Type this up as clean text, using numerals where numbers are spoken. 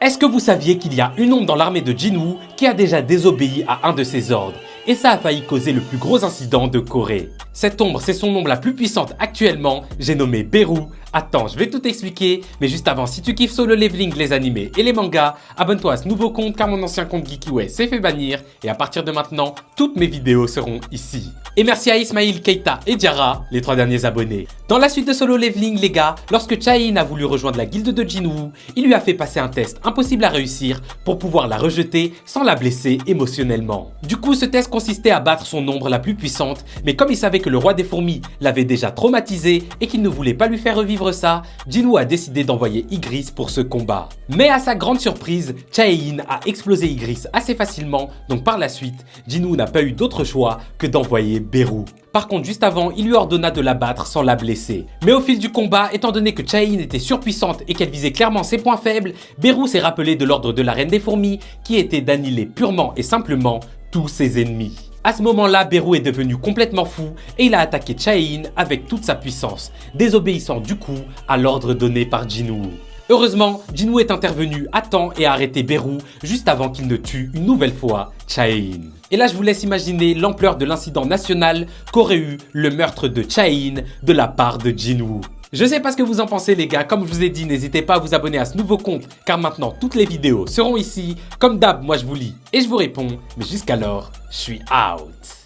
Est-ce que vous saviez qu'il y a une ombre dans l'armée de Jinwoo qui a déjà désobéi à un de ses ordres? Et ça a failli causer le plus gros incident de Corée. Cette ombre, c'est son ombre la plus puissante actuellement, j'ai nommé Beru. Attends, je vais tout expliquer, mais juste avant, si tu kiffes Solo Leveling, les animés et les mangas, abonne-toi à ce nouveau compte car mon ancien compte Geekiway s'est fait bannir et à partir de maintenant, toutes mes vidéos seront ici. Et merci à Ismail, Keita et Diarra, les 3 derniers abonnés. Dans la suite de Solo Leveling, les gars, lorsque Chae-in a voulu rejoindre la guilde de Jinwoo, il lui a fait passer un test impossible à réussir pour pouvoir la rejeter sans la blesser émotionnellement. Du coup, ce test consistait à battre son ombre la plus puissante, mais comme il savait que le roi des fourmis l'avait déjà traumatisé et qu'il ne voulait pas lui faire revivre ça, Jinwoo a décidé d'envoyer Ygritte pour ce combat. Mais à sa grande surprise, Chae-in a explosé Ygritte assez facilement, donc par la suite, Jinwoo n'a pas eu d'autre choix que d'envoyer Beru. Par contre, juste avant, il lui ordonna de la battre sans la blesser. Mais au fil du combat, étant donné que Chae-in était surpuissante et qu'elle visait clairement ses points faibles, Beru s'est rappelé de l'ordre de la reine des fourmis qui était d'annihiler purement et simplement tous ses ennemis. À ce moment-là, Beru est devenu complètement fou et il a attaqué Chae-in avec toute sa puissance, désobéissant du coup à l'ordre donné par Jinwoo. Heureusement, Jinwoo est intervenu à temps et a arrêté Beru juste avant qu'il ne tue une nouvelle fois Chae-in. Et là, je vous laisse imaginer l'ampleur de l'incident national qu'aurait eu le meurtre de Chae-in de la part de Jinwoo. Je sais pas ce que vous en pensez les gars, comme je vous ai dit, n'hésitez pas à vous abonner à ce nouveau compte car maintenant toutes les vidéos seront ici. Comme d'hab, moi je vous lis et je vous réponds, mais jusqu'alors, je suis out.